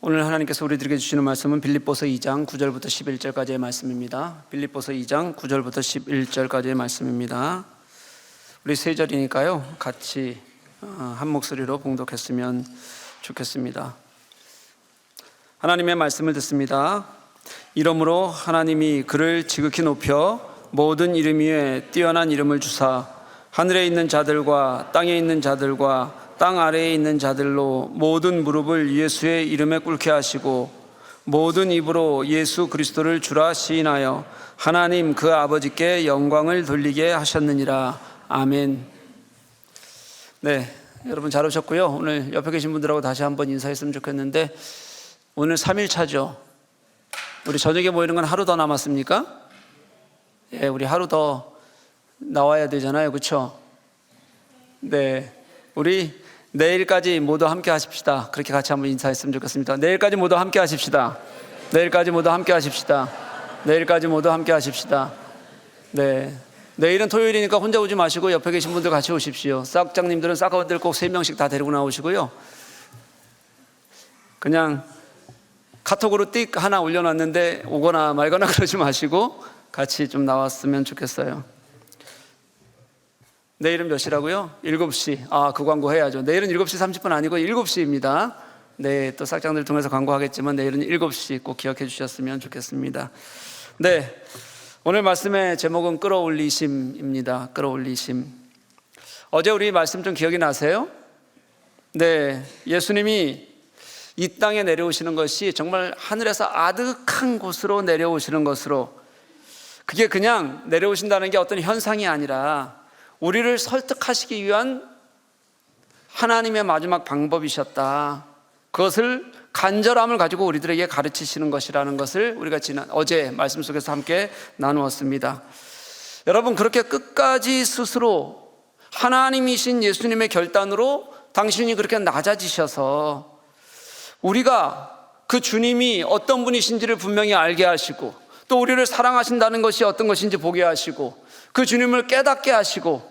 오늘 하나님께서 우리들에게 주시는 말씀은 빌립보서 2장 9절부터 11절까지의 말씀입니다. 빌립보서 2장 9절부터 11절까지의 말씀입니다. 우리 세 절이니까요, 같이 한 목소리로 봉독했으면 좋겠습니다. 하나님의 말씀을 듣습니다. 이러므로 하나님이 그를 지극히 높여 모든 이름 위에 뛰어난 이름을 주사 하늘에 있는 자들과 땅에 있는 자들과 땅 아래에 있는 자들로 모든 무릎을 예수의 이름에 꿇게 하시고 모든 입으로 예수 그리스도를 주라 시인하여 하나님 그 아버지께 영광을 돌리게 하셨느니라. 아멘. 네, 여러분 잘 오셨고요. 오늘 옆에 계신 분들하고 다시 한번 인사했으면 좋겠는데, 오늘 3일차죠. 우리 저녁에 모이는 건 하루 더 남았습니까? 예, 우리 하루 더 나와야 되잖아요, 그렇죠? 네, 우리 내일까지 모두 함께 하십시다. 그렇게 같이 한번 인사했으면 좋겠습니다. 내일까지 모두 함께 하십시다. 내일까지 모두 함께 하십시다. 내일까지 모두 함께 하십시다. 네, 내일은 토요일이니까 혼자 오지 마시고 옆에 계신 분들 같이 오십시오. 싹장님들은 싹가분들 꼭 3명씩 다 데리고 나오시고요. 그냥 카톡으로 띡 하나 올려놨는데 오거나 말거나 그러지 마시고 같이 좀 나왔으면 좋겠어요. 내일은 몇 시라고요? 7시. 그 광고 해야죠. 내일은 7시 30분 아니고 7시입니다. 네, 또 싹장들 통해서 광고하겠지만 내일은 7시 꼭 기억해 주셨으면 좋겠습니다. 네, 오늘 말씀의 제목은 끌어올리심입니다. 끌어올리심. 어제 우리 말씀 좀 기억이 나세요? 네, 예수님이 이 땅에 내려오시는 것이 정말 하늘에서 아득한 곳으로 내려오시는 것으로, 그게 그냥 내려오신다는 게 어떤 현상이 아니라 우리를 설득하시기 위한 하나님의 마지막 방법이셨다. 그것을 간절함을 가지고 우리들에게 가르치시는 것이라는 것을 우리가 어제 말씀 속에서 함께 나누었습니다. 여러분, 그렇게 끝까지 스스로 하나님이신 예수님의 결단으로 당신이 그렇게 낮아지셔서 우리가 그 주님이 어떤 분이신지를 분명히 알게 하시고, 또 우리를 사랑하신다는 것이 어떤 것인지 보게 하시고, 그 주님을 깨닫게 하시고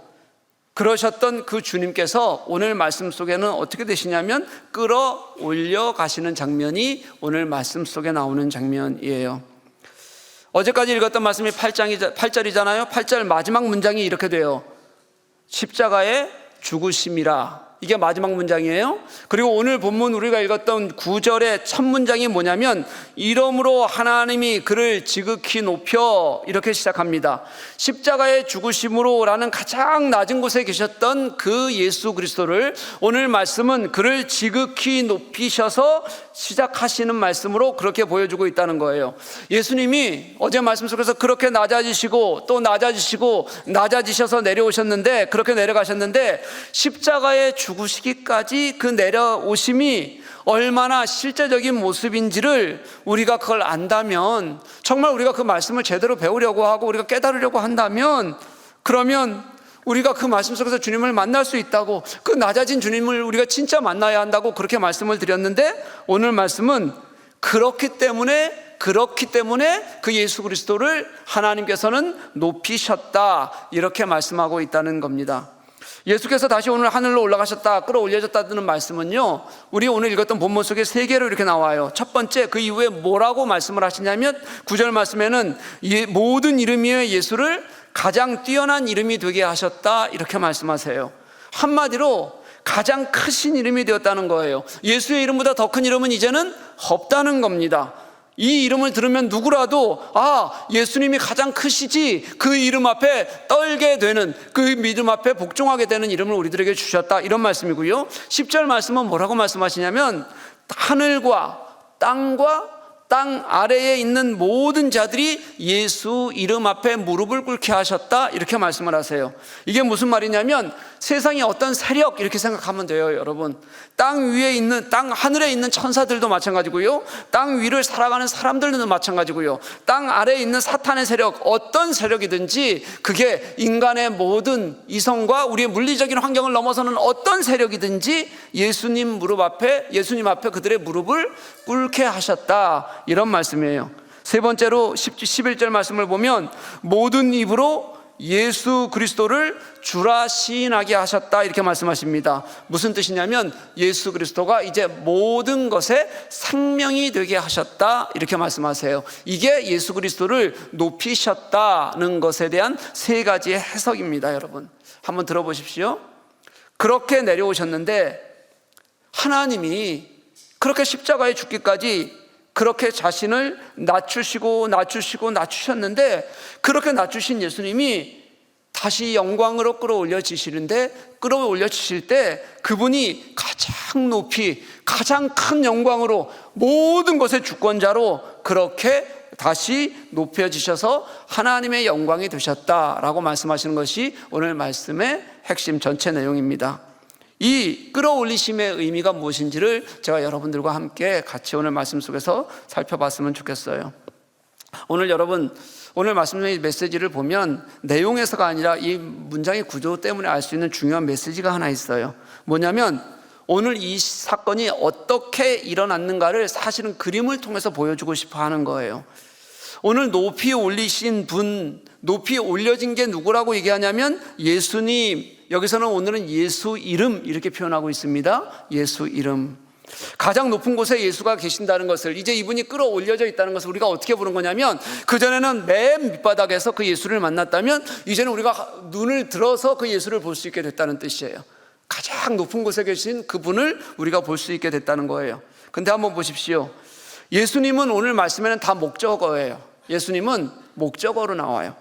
그러셨던 그 주님께서 오늘 말씀 속에는 어떻게 되시냐면 끌어올려 가시는 장면이 오늘 말씀 속에 나오는 장면이에요. 어제까지 읽었던 말씀이 8절이잖아요. 8절 마지막 문장이 이렇게 돼요. 십자가의 죽으심이라. 이게 마지막 문장이에요. 그리고 오늘 본문 우리가 읽었던 9절의 첫 문장이 뭐냐면 이러므로 하나님이 그를 지극히 높여, 이렇게 시작합니다. 십자가의 죽으심으로 라는 가장 낮은 곳에 계셨던 그 예수 그리스도를 오늘 말씀은 그를 지극히 높이셔서 시작하시는 말씀으로 그렇게 보여주고 있다는 거예요. 예수님이 어제 말씀 속에서 그렇게 낮아지시고 또 낮아지시고 낮아지셔서 내려오셨는데, 그렇게 내려가셨는데 십자가의 죽으시기까지 그 내려오심이 얼마나 실제적인 모습인지를 우리가 그걸 안다면, 정말 우리가 그 말씀을 제대로 배우려고 하고 우리가 깨달으려고 한다면, 그러면 우리가 그 말씀 속에서 주님을 만날 수 있다고, 그 낮아진 주님을 우리가 진짜 만나야 한다고 그렇게 말씀을 드렸는데, 오늘 말씀은 그렇기 때문에 그 예수 그리스도를 하나님께서는 높이셨다, 이렇게 말씀하고 있다는 겁니다. 예수께서 다시 오늘 하늘로 올라가셨다, 끌어올려졌다는 말씀은요, 우리 오늘 읽었던 본문 속에 3개로 이렇게 나와요. 첫 번째, 그 이후에 뭐라고 말씀을 하시냐면 9절 말씀에는 모든 이름 위에 예수를 가장 뛰어난 이름이 되게 하셨다, 이렇게 말씀하세요. 한마디로 가장 크신 이름이 되었다는 거예요. 예수의 이름보다 더 큰 이름은 이제는 없다는 겁니다. 이 이름을 들으면 누구라도 예수님이 가장 크시지, 그 이름 앞에 떨게 되는, 그 믿음 앞에 복종하게 되는 이름을 우리들에게 주셨다, 이런 말씀이고요. 10절 말씀은 뭐라고 말씀하시냐면 하늘과 땅과 땅 아래에 있는 모든 자들이 예수 이름 앞에 무릎을 꿇게 하셨다, 이렇게 말씀을 하세요. 이게 무슨 말이냐면 세상의 어떤 세력, 이렇게 생각하면 돼요. 여러분, 땅 위에 있는, 땅 하늘에 있는 천사들도 마찬가지고요, 땅 위를 살아가는 사람들도 마찬가지고요, 땅 아래에 있는 사탄의 세력, 어떤 세력이든지 그게 인간의 모든 이성과 우리의 물리적인 환경을 넘어서는 어떤 세력이든지 예수님 앞에 그들의 무릎을 꿇게 하셨다, 이런 말씀이에요. 세 번째로 11절 말씀을 보면 모든 입으로 예수 그리스도를 주라 시인하게 하셨다 이렇게 말씀하십니다. 무슨 뜻이냐면 예수 그리스도가 이제 모든 것에 생명이 되게 하셨다 이렇게 말씀하세요. 이게 예수 그리스도를 높이셨다는 것에 대한 세 가지의 해석입니다. 여러분 한번 들어보십시오. 그렇게 내려오셨는데 하나님이 그렇게 십자가에 죽기까지 그렇게 자신을 낮추셨는데 그렇게 낮추신 예수님이 다시 영광으로 끌어올려지실 때 그분이 가장 높이 가장 큰 영광으로 모든 것의 주권자로 그렇게 다시 높여지셔서 하나님의 영광이 되셨다라고 말씀하시는 것이 오늘 말씀의 핵심 전체 내용입니다. 이 끌어올리심의 의미가 무엇인지를 제가 여러분들과 함께 같이 오늘 말씀 속에서 살펴봤으면 좋겠어요. 오늘 여러분 오늘 말씀의 메시지를 보면 내용에서가 아니라 이 문장의 구조 때문에 알 수 있는 중요한 메시지가 하나 있어요. 뭐냐면 오늘 이 사건이 어떻게 일어났는가를 사실은 그림을 통해서 보여주고 싶어 하는 거예요. 오늘 높이 올리신 분, 높이 올려진 게 누구라고 얘기하냐면 예수님. 여기서는 오늘은 예수 이름 이렇게 표현하고 있습니다. 예수 이름. 가장 높은 곳에 예수가 계신다는 것을, 이제 이분이 끌어올려져 있다는 것을 우리가 어떻게 보는 거냐면, 그전에는 맨 밑바닥에서 그 예수를 만났다면 이제는 우리가 눈을 들어서 그 예수를 볼 수 있게 됐다는 뜻이에요. 가장 높은 곳에 계신 그분을 우리가 볼 수 있게 됐다는 거예요. 근데 한번 보십시오. 예수님은 오늘 말씀에는 다 목적어예요. 예수님은 목적어로 나와요.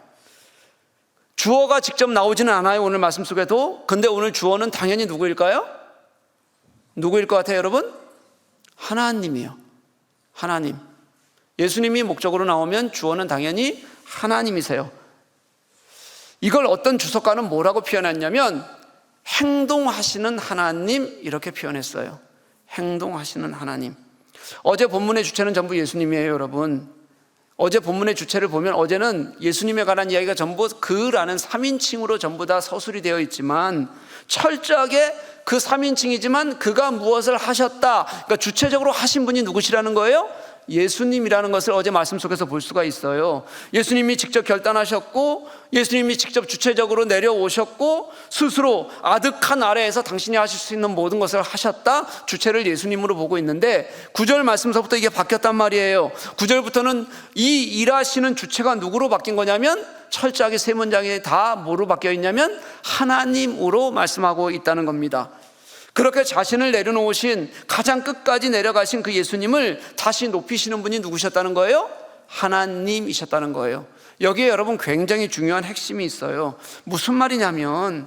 주어가 직접 나오지는 않아요, 오늘 말씀 속에도. 근데 오늘 주어는 당연히 누구일까요? 누구일 것 같아요, 여러분? 하나님이요. 하나님. 예수님이 목적으로 나오면 주어는 당연히 하나님이세요. 이걸 어떤 주석가는 뭐라고 표현했냐면 행동하시는 하나님 이렇게 표현했어요. 행동하시는 하나님. 어제 본문의 주체는 전부 예수님이에요, 여러분. 어제 본문의 주체를 보면 어제는 예수님에 관한 이야기가 전부 그라는 3인칭으로 전부 다 서술이 되어 있지만 철저하게 그 3인칭이지만 그가 무엇을 하셨다, 그러니까 주체적으로 하신 분이 누구시라는 거예요? 예수님이라는 것을 어제 말씀 속에서 볼 수가 있어요. 예수님이 직접 결단하셨고 예수님이 직접 주체적으로 내려오셨고 스스로 아득한 아래에서 당신이 하실 수 있는 모든 것을 하셨다, 주체를 예수님으로 보고 있는데 9절 말씀서부터 이게 바뀌었단 말이에요. 9절부터는 이 일하시는 주체가 누구로 바뀐 거냐면 철저하게 세 문장이 다 뭐로 바뀌어 있냐면 하나님으로 말씀하고 있다는 겁니다. 그렇게 자신을 내려놓으신, 가장 끝까지 내려가신 그 예수님을 다시 높이시는 분이 누구셨다는 거예요? 하나님이셨다는 거예요. 여기에 여러분 굉장히 중요한 핵심이 있어요. 무슨 말이냐면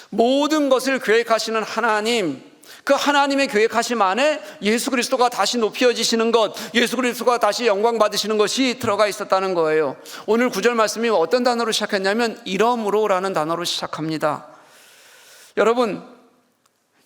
모든 것을 계획하시는 하나님, 그 하나님의 계획하심 안에 예수 그리스도가 다시 높여지시는 것, 예수 그리스도가 다시 영광 받으시는 것이 들어가 있었다는 거예요. 오늘 9절 말씀이 어떤 단어로 시작했냐면 이러므로라는 단어로 시작합니다. 여러분,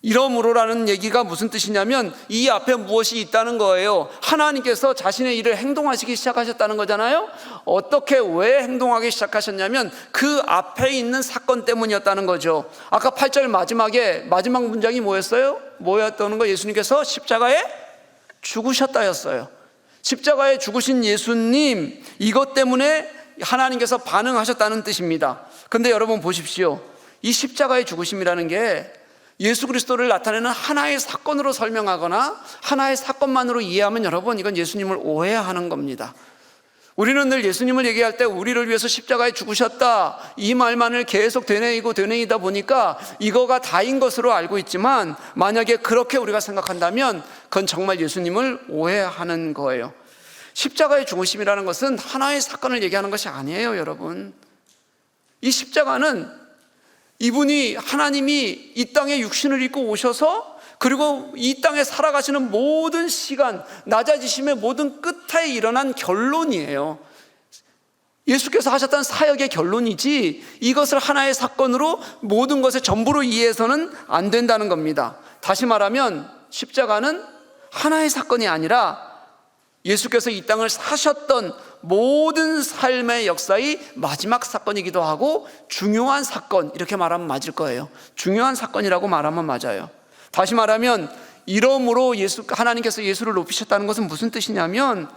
이러므로라는 얘기가 무슨 뜻이냐면 이 앞에 무엇이 있다는 거예요. 하나님께서 자신의 일을 행동하시기 시작하셨다는 거잖아요. 어떻게, 왜 행동하기 시작하셨냐면 그 앞에 있는 사건 때문이었다는 거죠. 아까 8절 마지막 문장이 뭐였어요? 뭐였다는 거? 예수님께서 십자가에 죽으셨다였어요. 십자가에 죽으신 예수님, 이것 때문에 하나님께서 반응하셨다는 뜻입니다. 근데 여러분 보십시오. 이 십자가의 죽으심이라는 게 예수 그리스도를 나타내는 하나의 사건으로 설명하거나 하나의 사건만으로 이해하면 여러분 이건 예수님을 오해하는 겁니다. 우리는 늘 예수님을 얘기할 때 우리를 위해서 십자가에 죽으셨다, 이 말만을 계속 되뇌이다 보니까 이거가 다인 것으로 알고 있지만 만약에 그렇게 우리가 생각한다면 그건 정말 예수님을 오해하는 거예요. 십자가의 죽으심이라는 것은 하나의 사건을 얘기하는 것이 아니에요, 여러분. 이 십자가는 이분이, 하나님이 이 땅에 육신을 입고 오셔서 그리고 이 땅에 살아가시는 모든 시간, 낮아지심의 모든 끝에 일어난 결론이에요. 예수께서 하셨던 사역의 결론이지 이것을 하나의 사건으로 모든 것의 전부로 이해해서는 안 된다는 겁니다. 다시 말하면 십자가는 하나의 사건이 아니라 예수께서 이 땅을 사셨던 모든 삶의 역사의 마지막 사건이기도 하고 중요한 사건, 이렇게 말하면 맞을 거예요. 중요한 사건이라고 말하면 맞아요. 다시 말하면 이러므로 하나님께서 예수를 높이셨다는 것은 무슨 뜻이냐면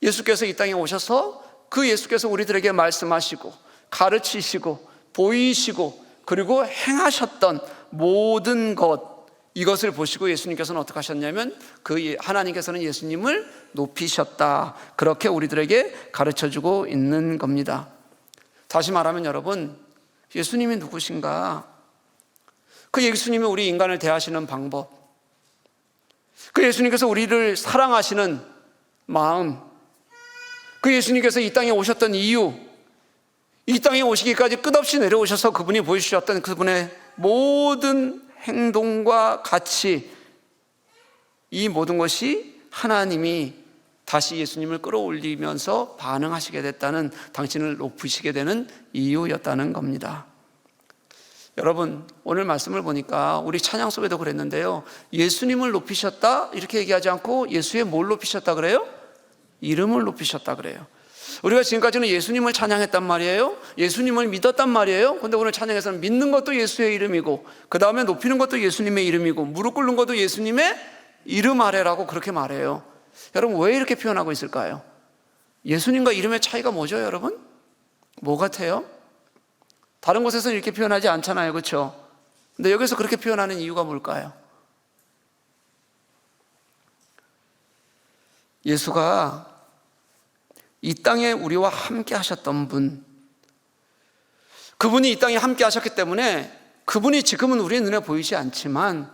예수께서 이 땅에 오셔서 그 예수께서 우리들에게 말씀하시고 가르치시고 보이시고 그리고 행하셨던 모든 것, 이것을 보시고 예수님께서는 어떻게 하셨냐면 하나님께서는 예수님을 높이셨다, 그렇게 우리들에게 가르쳐주고 있는 겁니다. 다시 말하면 여러분, 예수님이 누구신가? 그 예수님이 우리 인간을 대하시는 방법, 그 예수님께서 우리를 사랑하시는 마음, 그 예수님께서 이 땅에 오셨던 이유, 이 땅에 오시기까지 끝없이 내려오셔서 그분이 보여주셨던 그분의 모든 행동과 가치, 이 모든 것이 하나님이 다시 예수님을 끌어올리면서 반응하시게 됐다는, 당신을 높이시게 되는 이유였다는 겁니다. 여러분, 오늘 말씀을 보니까 우리 찬양 속에도 그랬는데요, 예수님을 높이셨다 이렇게 얘기하지 않고 예수의 뭘 높이셨다 그래요? 이름을 높이셨다 그래요. 우리가 지금까지는 예수님을 찬양했단 말이에요, 예수님을 믿었단 말이에요. 그런데 오늘 찬양에서는 믿는 것도 예수의 이름이고, 그 다음에 높이는 것도 예수님의 이름이고, 무릎 꿇는 것도 예수님의 이름 아래라고 그렇게 말해요. 여러분, 왜 이렇게 표현하고 있을까요? 예수님과 이름의 차이가 뭐죠 여러분? 뭐 같아요? 다른 곳에서는 이렇게 표현하지 않잖아요, 그렇죠? 근데 여기서 그렇게 표현하는 이유가 뭘까요? 예수가 이 땅에 우리와 함께 하셨던 분, 그분이 이 땅에 함께 하셨기 때문에 그분이 지금은 우리의 눈에 보이지 않지만,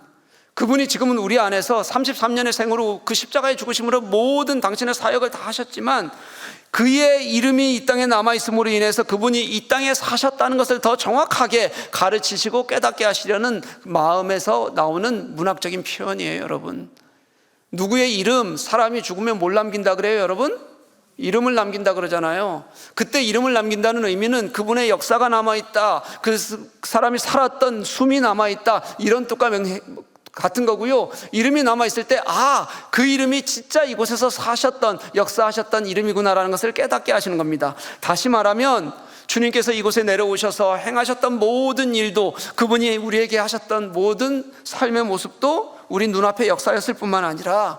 그분이 지금은 우리 안에서 33년의 생으로 그 십자가의 죽으심으로 모든 당신의 사역을 다 하셨지만, 그의 이름이 이 땅에 남아있음으로 인해서 그분이 이 땅에 사셨다는 것을 더 정확하게 가르치시고 깨닫게 하시려는 마음에서 나오는 문학적인 표현이에요. 여러분, 누구의 이름, 사람이 죽으면 뭘 남긴다 그래요 여러분? 이름을 남긴다 그러잖아요. 그때 이름을 남긴다는 의미는 그분의 역사가 남아있다, 그 사람이 살았던 숨이 남아있다, 이런 뜻과 같은 거고요. 이름이 남아있을 때, 그 이름이 진짜 이곳에서 사셨던, 역사하셨던 이름이구나라는 것을 깨닫게 하시는 겁니다. 다시 말하면 주님께서 이곳에 내려오셔서 행하셨던 모든 일도, 그분이 우리에게 하셨던 모든 삶의 모습도 우리 눈앞의 역사였을 뿐만 아니라,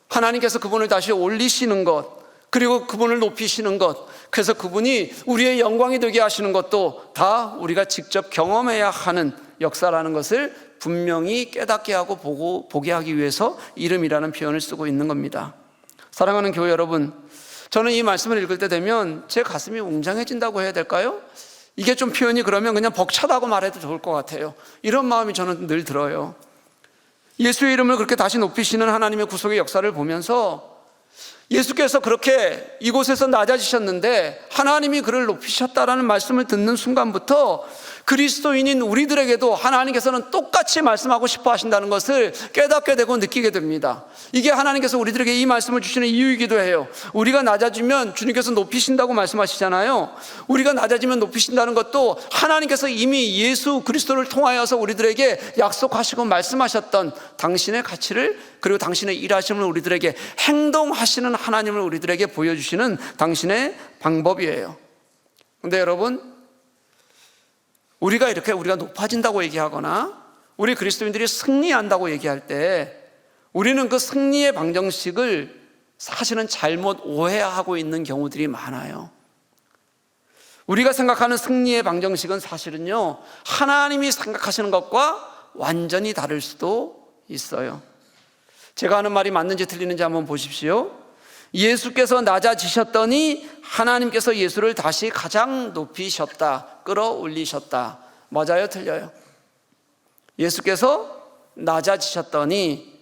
하나님께서 그분을 다시 올리시는 것, 그리고 그분을 높이시는 것, 그래서 그분이 우리의 영광이 되게 하시는 것도 다 우리가 직접 경험해야 하는 역사라는 것을 분명히 깨닫게 하고 보게 하기 위해서 이름이라는 표현을 쓰고 있는 겁니다. 사랑하는 교회 여러분, 저는 이 말씀을 읽을 때 되면 제 가슴이 웅장해진다고 해야 될까요? 이게 좀 표현이 그러면 그냥 벅차다고 말해도 좋을 것 같아요. 이런 마음이 저는 늘 들어요. 예수의 이름을 그렇게 다시 높이시는 하나님의 구속의 역사를 보면서, 예수께서 그렇게 이곳에서 낮아지셨는데 하나님이 그를 높이셨다라는 말씀을 듣는 순간부터 그리스도인인 우리들에게도 하나님께서는 똑같이 말씀하고 싶어 하신다는 것을 깨닫게 되고 느끼게 됩니다. 이게 하나님께서 우리들에게 이 말씀을 주시는 이유이기도 해요. 우리가 낮아지면 주님께서 높이신다고 말씀하시잖아요. 우리가 낮아지면 높이신다는 것도 하나님께서 이미 예수 그리스도를 통하여서 우리들에게 약속하시고 말씀하셨던 당신의 가치를, 그리고 당신의 일하심을 우리들에게 행동하시는 하나님을 우리들에게 보여주시는 당신의 방법이에요. 그런데 여러분, 우리가 높아진다고 얘기하거나 우리 그리스도인들이 승리한다고 얘기할 때, 우리는 그 승리의 방정식을 사실은 잘못 오해하고 있는 경우들이 많아요. 우리가 생각하는 승리의 방정식은 사실은요, 하나님이 생각하시는 것과 완전히 다를 수도 있어요. 제가 하는 말이 맞는지 틀리는지 한번 보십시오. 예수께서 낮아지셨더니 하나님께서 예수를 다시 가장 높이셨다, 끌어올리셨다. 맞아요, 틀려요? 예수께서 낮아지셨더니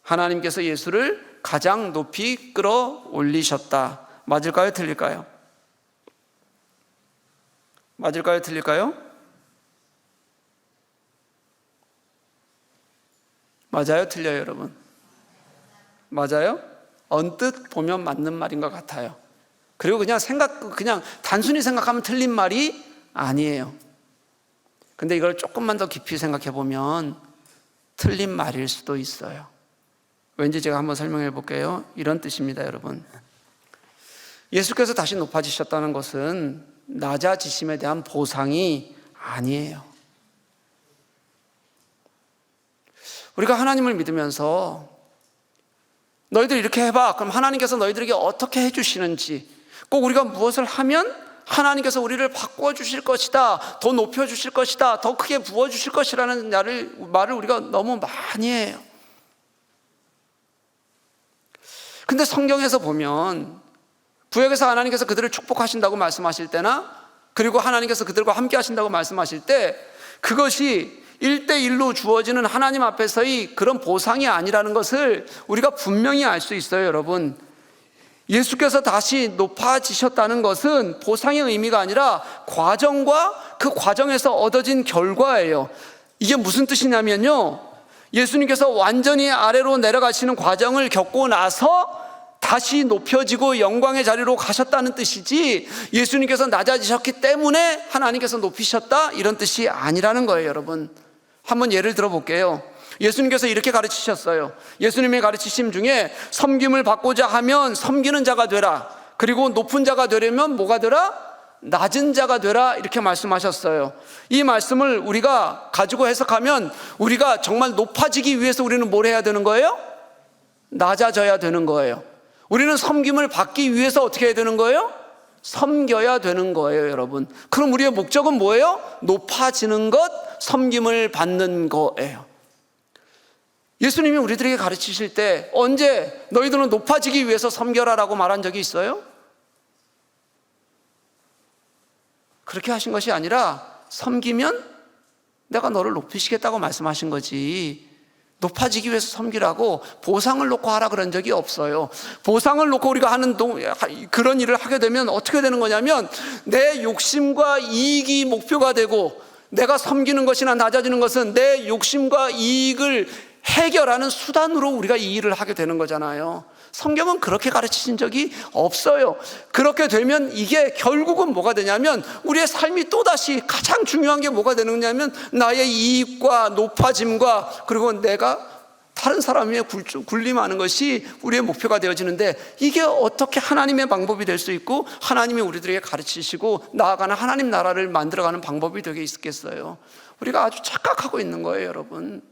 하나님께서 예수를 가장 높이 끌어올리셨다. 맞을까요, 틀릴까요? 맞을까요, 틀릴까요? 맞아요, 틀려요, 여러분? 맞아요? 언뜻 보면 맞는 말인 것 같아요. 그리고 그냥 단순히 생각하면 틀린 말이 아니에요. 근데 이걸 조금만 더 깊이 생각해 보면 틀린 말일 수도 있어요. 왠지 제가 한번 설명해 볼게요. 이런 뜻입니다, 여러분. 예수께서 다시 높아지셨다는 것은 낮아지심에 대한 보상이 아니에요. 우리가 하나님을 믿으면서 너희들 이렇게 해봐, 그럼 하나님께서 너희들에게 어떻게 해주시는지, 꼭 우리가 무엇을 하면 하나님께서 우리를 바꿔 주실 것이다, 더 높여 주실 것이다, 더 크게 부어 주실 것이라는 말을 우리가 너무 많이 해요. 근데 성경에서 보면 구약에서 하나님께서 그들을 축복하신다고 말씀하실 때나, 그리고 하나님께서 그들과 함께 하신다고 말씀하실 때, 그것이 1대1로 주어지는 하나님 앞에서의 그런 보상이 아니라는 것을 우리가 분명히 알 수 있어요. 여러분, 예수께서 다시 높아지셨다는 것은 보상의 의미가 아니라 과정과 그 과정에서 얻어진 결과예요. 이게 무슨 뜻이냐면요, 예수님께서 완전히 아래로 내려가시는 과정을 겪고 나서 다시 높여지고 영광의 자리로 가셨다는 뜻이지, 예수님께서 낮아지셨기 때문에 하나님께서 높이셨다, 이런 뜻이 아니라는 거예요. 여러분, 한번 예를 들어 볼게요. 예수님께서 이렇게 가르치셨어요. 예수님의 가르치심 중에 섬김을 받고자 하면 섬기는 자가 되라, 그리고 높은 자가 되려면 뭐가 되라? 낮은 자가 되라, 이렇게 말씀하셨어요. 이 말씀을 우리가 가지고 해석하면, 우리가 정말 높아지기 위해서 우리는 뭘 해야 되는 거예요? 낮아져야 되는 거예요. 우리는 섬김을 받기 위해서 어떻게 해야 되는 거예요? 섬겨야 되는 거예요. 여러분, 그럼 우리의 목적은 뭐예요? 높아지는 것, 섬김을 받는 거예요. 예수님이 우리들에게 가르치실 때 언제 너희들은 높아지기 위해서 섬겨라라고 말한 적이 있어요? 그렇게 하신 것이 아니라, 섬기면 내가 너를 높이시겠다고 말씀하신 거지, 높아지기 위해서 섬기라고 보상을 놓고 하라 그런 적이 없어요. 보상을 놓고 우리가 하는 그런 일을 하게 되면 어떻게 되는 거냐면, 내 욕심과 이익이 목표가 되고, 내가 섬기는 것이나 낮아지는 것은 내 욕심과 이익을 해결하는 수단으로 우리가 이 일을 하게 되는 거잖아요. 성경은 그렇게 가르치신 적이 없어요. 그렇게 되면 이게 결국은 뭐가 되냐면, 우리의 삶이 또다시 가장 중요한 게 뭐가 되느냐면, 나의 이익과 높아짐과, 그리고 내가 다른 사람 위에 군림하는 것이 우리의 목표가 되어지는데, 이게 어떻게 하나님의 방법이 될 수 있고 하나님이 우리들에게 가르치시고 나아가는 하나님 나라를 만들어가는 방법이 되게 있겠어요? 우리가 아주 착각하고 있는 거예요. 여러분,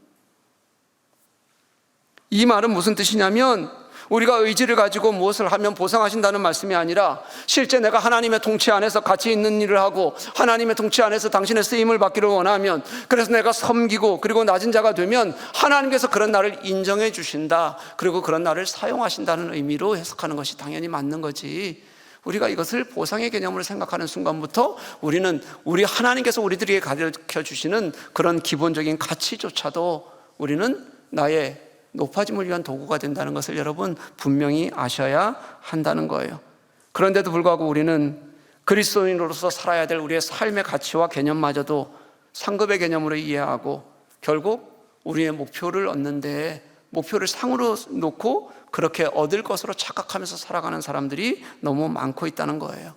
이 말은 무슨 뜻이냐면, 우리가 의지를 가지고 무엇을 하면 보상하신다는 말씀이 아니라, 실제 내가 하나님의 통치 안에서 가치 있는 일을 하고 하나님의 통치 안에서 당신의 쓰임을 받기를 원하면, 그래서 내가 섬기고 그리고 낮은 자가 되면 하나님께서 그런 나를 인정해 주신다, 그리고 그런 나를 사용하신다는 의미로 해석하는 것이 당연히 맞는 거지, 우리가 이것을 보상의 개념으로 생각하는 순간부터 우리는 우리 하나님께서 우리들에게 가르쳐 주시는 그런 기본적인 가치조차도 우리는 나의 높아짐을 위한 도구가 된다는 것을 여러분 분명히 아셔야 한다는 거예요. 그런데도 불구하고 우리는 그리스도인으로서 살아야 될 우리의 삶의 가치와 개념마저도 상급의 개념으로 이해하고, 결국 우리의 목표를 얻는 데 목표를 상으로 놓고 그렇게 얻을 것으로 착각하면서 살아가는 사람들이 너무 많고 있다는 거예요.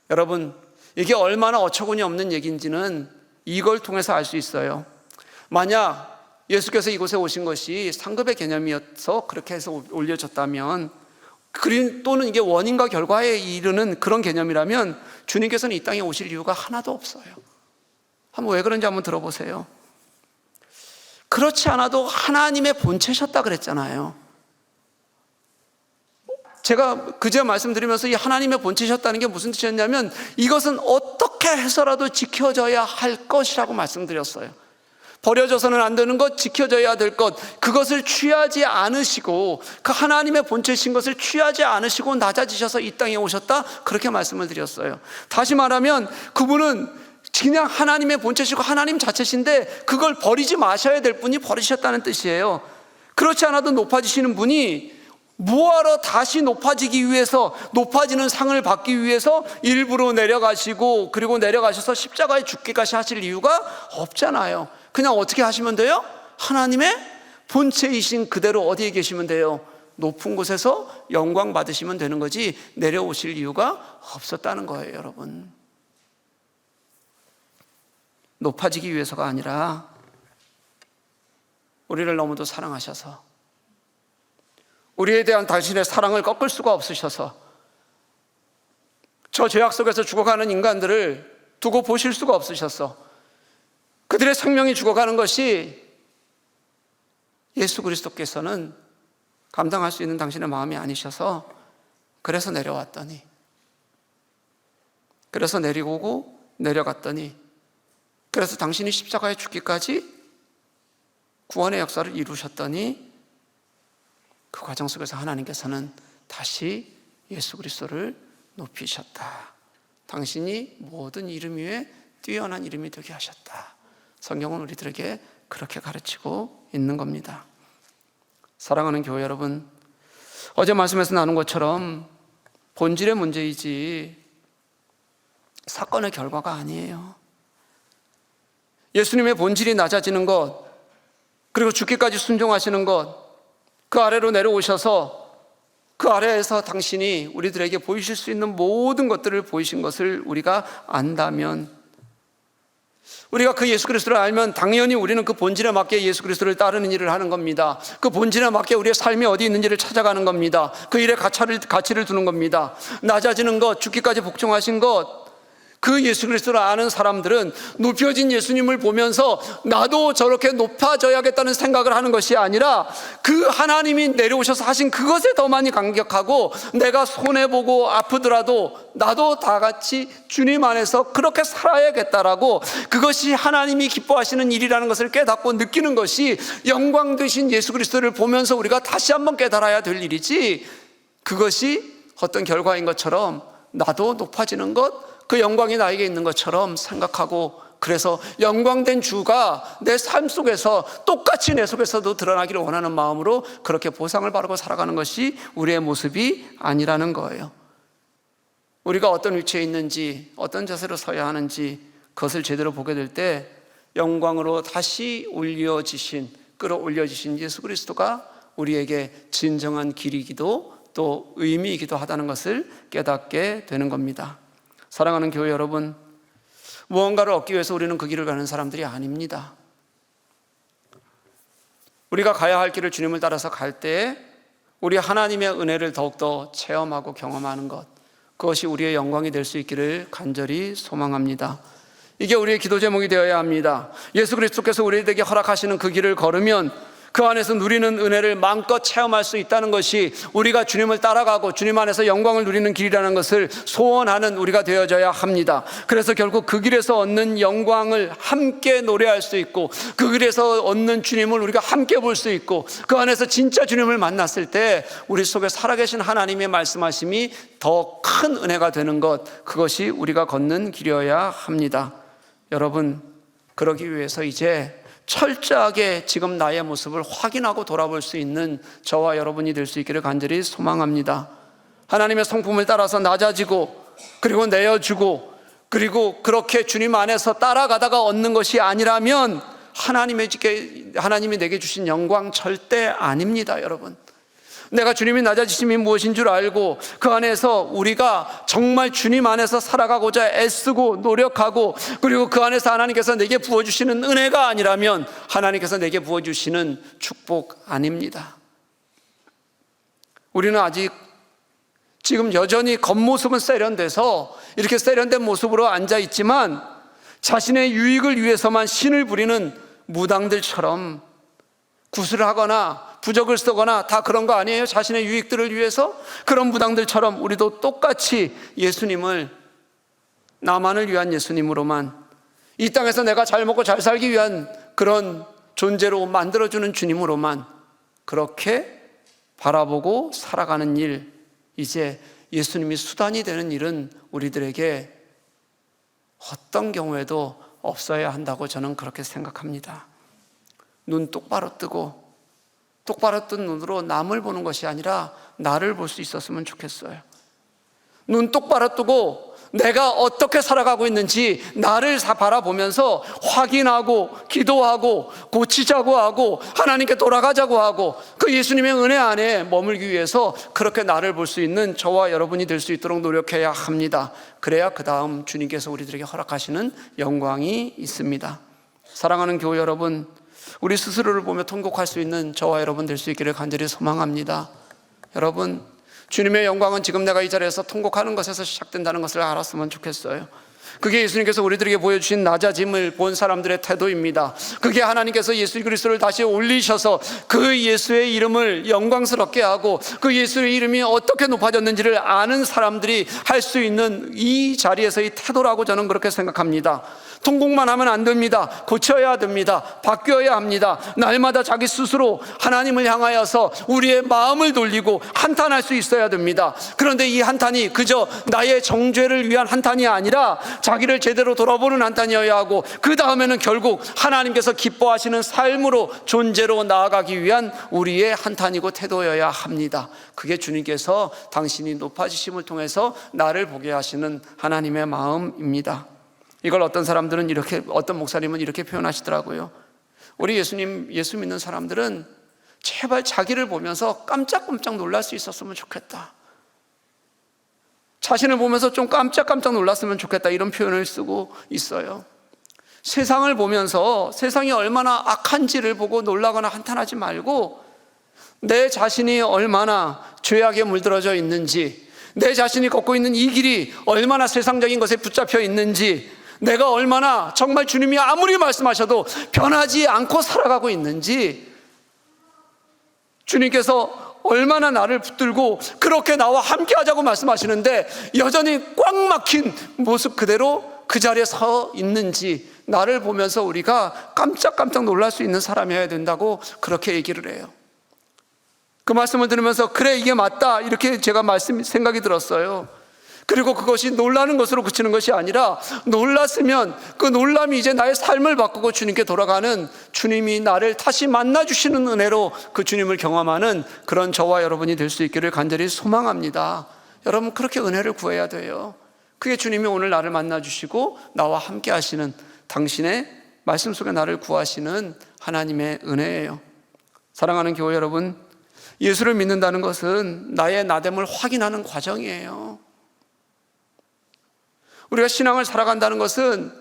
여러분, 이게 얼마나 어처구니 없는 얘기인지는 이걸 통해서 알 수 있어요. 만약 예수께서 이곳에 오신 것이 상급의 개념이어서 그렇게 해서 올려졌다면, 또는 이게 원인과 결과에 이르는 그런 개념이라면, 주님께서는 이 땅에 오실 이유가 하나도 없어요. 한번 왜 그런지 한번 들어보세요. 그렇지 않아도 하나님의 본체셨다 그랬잖아요. 제가 그제 말씀드리면서 이 하나님의 본체셨다는 게 무슨 뜻이었냐면, 이것은 어떻게 해서라도 지켜져야 할 것이라고 말씀드렸어요. 버려져서는 안 되는 것, 지켜져야 될 것, 그것을 취하지 않으시고, 그 하나님의 본체신 것을 취하지 않으시고 낮아지셔서 이 땅에 오셨다, 그렇게 말씀을 드렸어요. 다시 말하면 그분은 그냥 하나님의 본체시고 하나님 자체신데, 그걸 버리지 마셔야 될 분이 버리셨다는 뜻이에요. 그렇지 않아도 높아지시는 분이 뭐하러 다시 높아지기 위해서, 높아지는 상을 받기 위해서 일부러 내려가시고, 그리고 내려가셔서 십자가에 죽기까지 하실 이유가 없잖아요. 그냥 어떻게 하시면 돼요? 하나님의 본체이신 그대로 어디에 계시면 돼요? 높은 곳에서 영광 받으시면 되는 거지, 내려오실 이유가 없었다는 거예요. 여러분, 높아지기 위해서가 아니라 우리를 너무도 사랑하셔서, 우리에 대한 당신의 사랑을 꺾을 수가 없으셔서, 저 죄악 속에서 죽어가는 인간들을 두고 보실 수가 없으셔서, 그들의 생명이 죽어가는 것이 예수 그리스도께서는 감당할 수 있는 당신의 마음이 아니셔서 그래서 내려왔더니, 그래서 내리고 내려갔더니, 그래서 당신이 십자가에 죽기까지 구원의 역사를 이루셨더니 그 과정 속에서 하나님께서는 다시 예수 그리스도를 높이셨다. 당신이 모든 이름 위에 뛰어난 이름이 되게 하셨다. 성경은 우리들에게 그렇게 가르치고 있는 겁니다. 사랑하는 교회 여러분, 어제 말씀에서 나눈 것처럼 본질의 문제이지 사건의 결과가 아니에요. 예수님의 본질이 낮아지는 것, 그리고 죽기까지 순종하시는 것, 그 아래로 내려오셔서 그 아래에서 당신이 우리들에게 보이실 수 있는 모든 것들을 보이신 것을 우리가 안다면, 우리가 그 예수 그리스도를 알면 당연히 우리는 그 본질에 맞게 예수 그리스도를 따르는 일을 하는 겁니다. 그 본질에 맞게 우리의 삶이 어디 있는지를 찾아가는 겁니다. 그 일에 가치를 두는 겁니다. 낮아지는 것, 죽기까지 복종하신 것, 그 예수 그리스도를 아는 사람들은 높여진 예수님을 보면서 나도 저렇게 높아져야겠다는 생각을 하는 것이 아니라 그 하나님이 내려오셔서 하신 그것에 더 많이 감격하고, 내가 손해보고 아프더라도 나도 다 같이 주님 안에서 그렇게 살아야겠다라고, 그것이 하나님이 기뻐하시는 일이라는 것을 깨닫고 느끼는 것이 영광 되신 예수 그리스도를 보면서 우리가 다시 한번 깨달아야 될 일이지, 그것이 어떤 결과인 것처럼 나도 높아지는 것, 그 영광이 나에게 있는 것처럼 생각하고, 그래서 영광된 주가 내 삶 속에서 똑같이 내 속에서도 드러나기를 원하는 마음으로 그렇게 보상을 바르고 살아가는 것이 우리의 모습이 아니라는 거예요. 우리가 어떤 위치에 있는지, 어떤 자세로 서야 하는지, 그것을 제대로 보게 될 때 영광으로 다시 끌어올려지신 예수 그리스도가 우리에게 진정한 길이기도 또 의미이기도 하다는 것을 깨닫게 되는 겁니다. 사랑하는 교회 여러분, 무언가를 얻기 위해서 우리는 그 길을 가는 사람들이 아닙니다. 우리가 가야 할 길을 주님을 따라서 갈 때에 우리 하나님의 은혜를 더욱더 체험하고 경험하는 것, 그것이 우리의 영광이 될 수 있기를 간절히 소망합니다. 이게 우리의 기도 제목이 되어야 합니다. 예수 그리스도께서 우리에게 허락하시는 그 길을 걸으면 그 안에서 누리는 은혜를 마음껏 체험할 수 있다는 것이 우리가 주님을 따라가고 주님 안에서 영광을 누리는 길이라는 것을 소원하는 우리가 되어져야 합니다. 그래서 결국 그 길에서 얻는 영광을 함께 노래할 수 있고, 그 길에서 얻는 주님을 우리가 함께 볼 수 있고, 그 안에서 진짜 주님을 만났을 때 우리 속에 살아계신 하나님의 말씀하심이 더 큰 은혜가 되는 것, 그것이 우리가 걷는 길이어야 합니다. 여러분, 그러기 위해서 이제 철저하게 지금 나의 모습을 확인하고 돌아볼 수 있는 저와 여러분이 될 수 있기를 간절히 소망합니다. 하나님의 성품을 따라서 낮아지고, 그리고 내어주고, 그리고 그렇게 주님 안에서 따라가다가 얻는 것이 아니라면 하나님이 내게 주신 영광 절대 아닙니다. 여러분, 내가 주님이 낮아지심이 무엇인 줄 알고 그 안에서 우리가 정말 주님 안에서 살아가고자 애쓰고 노력하고, 그리고 그 안에서 하나님께서 내게 부어주시는 은혜가 아니라면 하나님께서 내게 부어주시는 축복 아닙니다. 우리는 아직 지금 여전히 겉모습은 세련돼서 이렇게 세련된 모습으로 앉아있지만 자신의 유익을 위해서만 신을 부리는 무당들처럼 구슬을 하거나 부적을 쓰거나 다 그런 거 아니에요? 자신의 유익들을 위해서? 그런 무당들처럼 우리도 똑같이 예수님을 나만을 위한 예수님으로만, 이 땅에서 내가 잘 먹고 잘 살기 위한 그런 존재로 만들어주는 주님으로만 그렇게 바라보고 살아가는 일, 이제 예수님이 수단이 되는 일은 우리들에게 어떤 경우에도 없어야 한다고 저는 그렇게 생각합니다. 눈 똑바로 뜨고 똑바로 뜬 눈으로 남을 보는 것이 아니라 나를 볼 수 있었으면 좋겠어요. 눈 똑바로 뜨고 내가 어떻게 살아가고 있는지 나를 바라보면서 확인하고 기도하고 고치자고 하고 하나님께 돌아가자고 하고 그 예수님의 은혜 안에 머물기 위해서 그렇게 나를 볼 수 있는 저와 여러분이 될 수 있도록 노력해야 합니다. 그래야 그 다음 주님께서 우리들에게 허락하시는 영광이 있습니다. 사랑하는 교회 여러분, 우리 스스로를 보며 통곡할 수 있는 저와 여러분 될 수 있기를 간절히 소망합니다. 여러분, 주님의 영광은 지금 내가 이 자리에서 통곡하는 것에서 시작된다는 것을 알았으면 좋겠어요. 그게 예수님께서 우리들에게 보여주신 낮아짐을 본 사람들의 태도입니다. 그게 하나님께서 예수 그리스도를 다시 올리셔서 그 예수의 이름을 영광스럽게 하고 그 예수의 이름이 어떻게 높아졌는지를 아는 사람들이 할 수 있는 이 자리에서의 태도라고 저는 그렇게 생각합니다. 통곡만 하면 안 됩니다. 고쳐야 됩니다. 바뀌어야 합니다. 날마다 자기 스스로 하나님을 향하여서 우리의 마음을 돌리고 한탄할 수 있어야 됩니다. 그런데 이 한탄이 그저 나의 정죄를 위한 한탄이 아니라 자기를 제대로 돌아보는 한탄이어야 하고, 그 다음에는 결국 하나님께서 기뻐하시는 삶으로, 존재로 나아가기 위한 우리의 한탄이고 태도여야 합니다. 그게 주님께서 당신이 높아지심을 통해서 나를 보게 하시는 하나님의 마음입니다. 이걸 어떤 사람들은 이렇게, 어떤 목사님은 이렇게 표현하시더라고요. 우리 예수 믿는 사람들은 제발 자기를 보면서 깜짝깜짝 놀랄 수 있었으면 좋겠다. 자신을 보면서 좀 깜짝깜짝 놀랐으면 좋겠다, 이런 표현을 쓰고 있어요. 세상을 보면서 세상이 얼마나 악한지를 보고 놀라거나 한탄하지 말고, 내 자신이 얼마나 죄악에 물들어져 있는지, 내 자신이 걷고 있는 이 길이 얼마나 세상적인 것에 붙잡혀 있는지, 내가 얼마나 정말 주님이 아무리 말씀하셔도 변하지 않고 살아가고 있는지, 주님께서 얼마나 나를 붙들고 그렇게 나와 함께 하자고 말씀하시는데 여전히 꽉 막힌 모습 그대로 그 자리에 서 있는지, 나를 보면서 우리가 깜짝깜짝 놀랄 수 있는 사람이어야 된다고 그렇게 얘기를 해요. 그 말씀을 들으면서 그래, 이게 맞다, 이렇게 제가 생각이 들었어요. 그리고 그것이 놀라는 것으로 그치는 것이 아니라, 놀랐으면 그 놀람이 이제 나의 삶을 바꾸고 주님께 돌아가는, 주님이 나를 다시 만나주시는 은혜로 그 주님을 경험하는 그런 저와 여러분이 될 수 있기를 간절히 소망합니다. 여러분, 그렇게 은혜를 구해야 돼요. 그게 주님이 오늘 나를 만나주시고 나와 함께 하시는, 당신의 말씀 속에 나를 구하시는 하나님의 은혜예요. 사랑하는 교회 여러분, 예수를 믿는다는 것은 나의 나됨을 확인하는 과정이에요. 우리가 신앙을 살아간다는 것은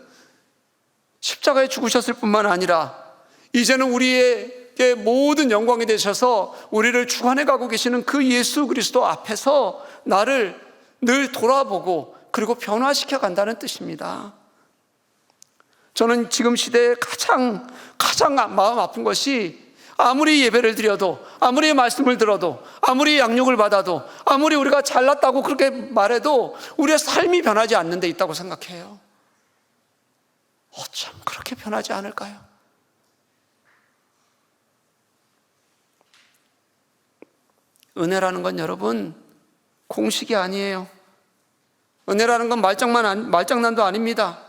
십자가에 죽으셨을 뿐만 아니라 이제는 우리에게 모든 영광이 되셔서 우리를 주관해 가고 계시는 그 예수 그리스도 앞에서 나를 늘 돌아보고 그리고 변화시켜 간다는 뜻입니다. 저는 지금 시대에 가장 마음 아픈 것이, 아무리 예배를 드려도, 아무리 말씀을 들어도, 아무리 양육을 받아도, 아무리 우리가 잘났다고 그렇게 말해도 우리의 삶이 변하지 않는 데 있다고 생각해요. 어쩜 그렇게 변하지 않을까요? 은혜라는 건 여러분 공식이 아니에요. 은혜라는 건 말장난도 아닙니다.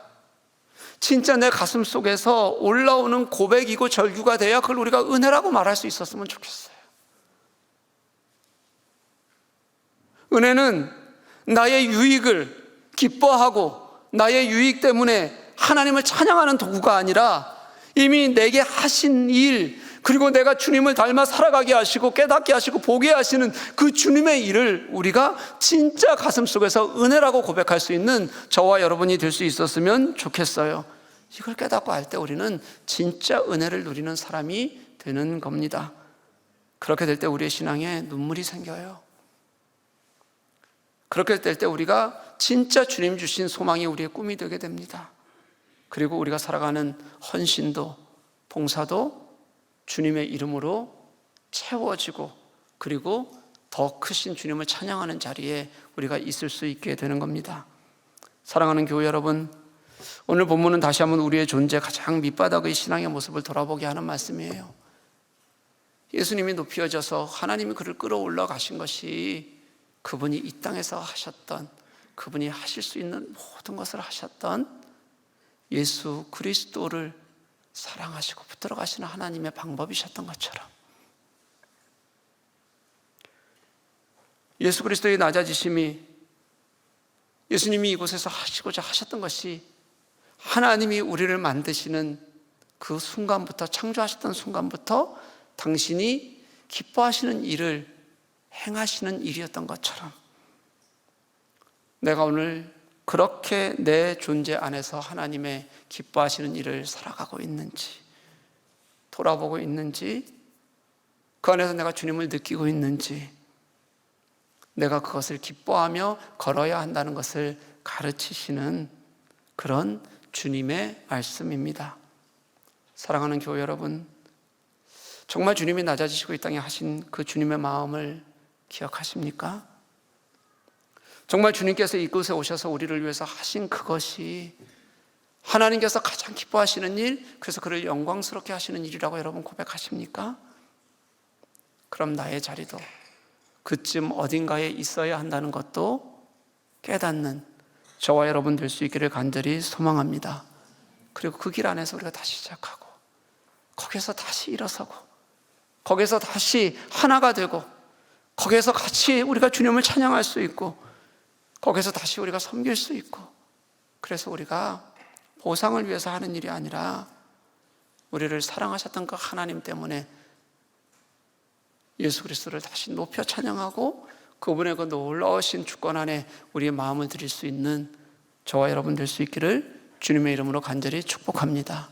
진짜 내 가슴 속에서 올라오는 고백이고 절규가 돼야 그걸 우리가 은혜라고 말할 수 있었으면 좋겠어요. 은혜는 나의 유익을 기뻐하고 나의 유익 때문에 하나님을 찬양하는 도구가 아니라, 이미 내게 하신 일, 그리고 내가 주님을 닮아 살아가게 하시고 깨닫게 하시고 보게 하시는 그 주님의 일을 우리가 진짜 가슴 속에서 은혜라고 고백할 수 있는 저와 여러분이 될 수 있었으면 좋겠어요. 이걸 깨닫고 알 때 우리는 진짜 은혜를 누리는 사람이 되는 겁니다. 그렇게 될 때 우리의 신앙에 눈물이 생겨요. 그렇게 될 때 우리가 진짜 주님 주신 소망이 우리의 꿈이 되게 됩니다. 그리고 우리가 살아가는 헌신도 봉사도 주님의 이름으로 채워지고, 그리고 더 크신 주님을 찬양하는 자리에 우리가 있을 수 있게 되는 겁니다. 사랑하는 교회 여러분, 오늘 본문은 다시 한번 우리의 존재 가장 밑바닥의 신앙의 모습을 돌아보게 하는 말씀이에요. 예수님이 높여져서 하나님이 그를 끌어올라 가신 것이 그분이 이 땅에서 하셨던, 그분이 하실 수 있는 모든 것을 하셨던 예수 그리스도를 사랑하시고 붙들어 가시는 하나님의 방법이셨던 것처럼, 예수 그리스도의 낮아지심이, 예수님이 이곳에서 하시고자 하셨던 것이 하나님이 우리를 만드시는 그 순간부터, 창조하셨던 순간부터 당신이 기뻐하시는 일을 행하시는 일이었던 것처럼, 내가 오늘 그렇게 내 존재 안에서 하나님의 기뻐하시는 일을 살아가고 있는지, 돌아보고 있는지, 그 안에서 내가 주님을 느끼고 있는지, 내가 그것을 기뻐하며 걸어야 한다는 것을 가르치시는 그런 주님의 말씀입니다. 사랑하는 교회 여러분, 정말 주님이 낮아지시고 이 땅에 하신 그 주님의 마음을 기억하십니까? 정말 주님께서 이곳에 오셔서 우리를 위해서 하신 그것이 하나님께서 가장 기뻐하시는 일, 그래서 그를 영광스럽게 하시는 일이라고 여러분 고백하십니까? 그럼 나의 자리도 그쯤 어딘가에 있어야 한다는 것도 깨닫는 저와 여러분 될 수 있기를 간절히 소망합니다. 그리고 그 길 안에서 우리가 다시 시작하고, 거기에서 다시 일어서고, 거기에서 다시 하나가 되고, 거기에서 같이 우리가 주님을 찬양할 수 있고, 거기에서 다시 우리가 섬길 수 있고, 그래서 우리가 보상을 위해서 하는 일이 아니라 우리를 사랑하셨던 그 하나님 때문에 예수 그리스도를 다시 높여 찬양하고 그분의 그 놀라우신 주권 안에 우리의 마음을 드릴 수 있는 저와 여러분 될 수 있기를 주님의 이름으로 간절히 축복합니다.